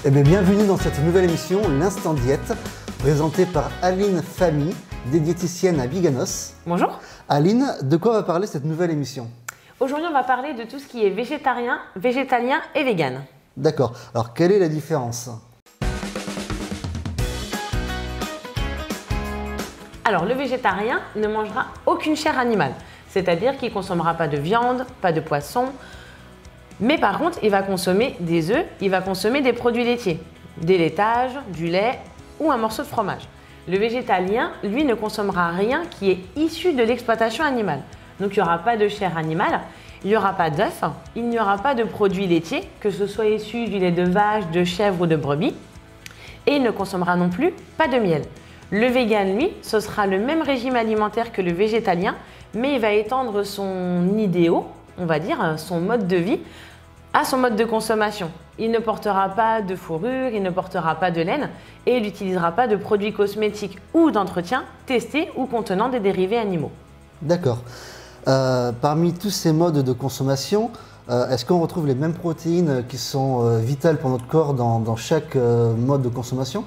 Eh bien, bienvenue dans cette nouvelle émission, l'Instant Diète, présentée par Aline Famy, des diététiciennes à Biganos. Bonjour. Aline, de quoi va parler cette nouvelle émission? Aujourd'hui, on va parler de tout ce qui est végétarien, végétalien et vegan. D'accord. Alors, quelle est la différence? Alors, le végétarien ne mangera aucune chair animale, c'est-à-dire qu'il ne consommera pas de viande, pas de poisson, mais par contre, il va consommer des œufs, il va consommer des produits laitiers, des laitages, du lait ou un morceau de fromage. Le végétalien, lui, ne consommera rien qui est issu de l'exploitation animale. Donc, il n'y aura pas de chair animale, il n'y aura pas d'œufs, il n'y aura pas de produits laitiers, que ce soit issu du lait de vache, de chèvre ou de brebis, et il ne consommera non plus pas de miel. Le vegan, lui, ce sera le même régime alimentaire que le végétalien, mais il va étendre son idéal, on va dire, son mode de vie, à son mode de consommation. Il ne portera pas de fourrure, il ne portera pas de laine et il n'utilisera pas de produits cosmétiques ou d'entretien testés ou contenant des dérivés animaux. D'accord. Parmi tous ces modes de consommation, est-ce qu'on retrouve les mêmes protéines qui sont vitales pour notre corps dans chaque mode de consommation?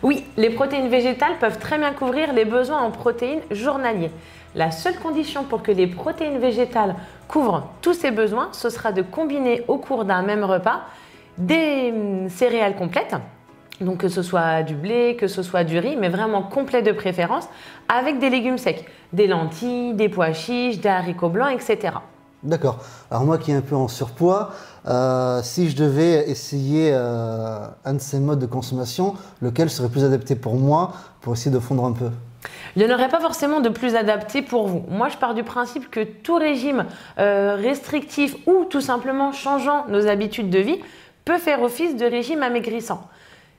Oui, les protéines végétales peuvent très bien couvrir les besoins en protéines journaliers. La seule condition pour que les protéines végétales couvrent tous ces besoins, ce sera de combiner au cours d'un même repas des céréales complètes, donc que ce soit du blé, que ce soit du riz, mais vraiment complet de préférence, avec des légumes secs, des lentilles, des pois chiches, des haricots blancs, etc. D'accord. Alors moi qui est un peu en surpoids, si je devais essayer un de ces modes de consommation, lequel serait plus adapté pour moi pour essayer de fondre un peu? Il n'y en aurait pas forcément de plus adapté pour vous. Moi, je pars du principe que tout régime restrictif ou tout simplement changeant nos habitudes de vie peut faire office de régime amaigrissant.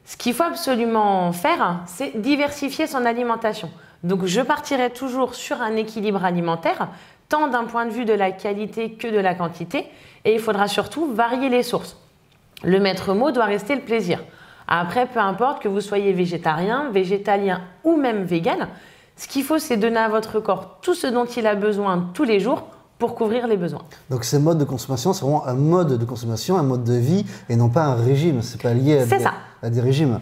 Ce qu'il faut absolument faire, c'est diversifier son alimentation. Donc, je partirai toujours sur un équilibre alimentaire, tant d'un point de vue de la qualité que de la quantité, et il faudra surtout varier les sources. Le maître mot doit rester le plaisir. Après, peu importe que vous soyez végétarien, végétalien ou même vegan, ce qu'il faut, c'est donner à votre corps tout ce dont il a besoin tous les jours pour couvrir les besoins. Donc ces modes de consommation, c'est vraiment un mode de consommation, un mode de vie et non pas un régime. C'est pas lié à des régimes.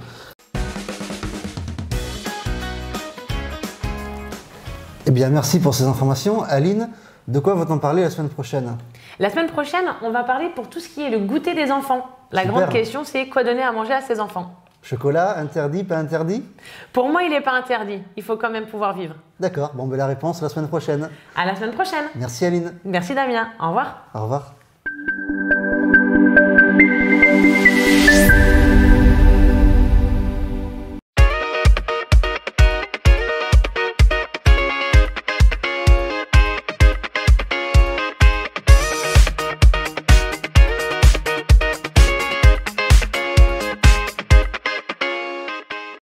Eh bien, merci pour ces informations. Aline, de quoi va-t-on parler la semaine prochaine? La semaine prochaine, on va parler pour tout ce qui est le goûter des enfants. La grande question, c'est quoi donner à manger à ses enfants? Chocolat, interdit, pas interdit? Pour moi, il n'est pas interdit. Il faut quand même pouvoir vivre. D'accord. Bon, ben la réponse la semaine prochaine. À la semaine prochaine. Merci Aline. Merci Damien. Au revoir. Au revoir.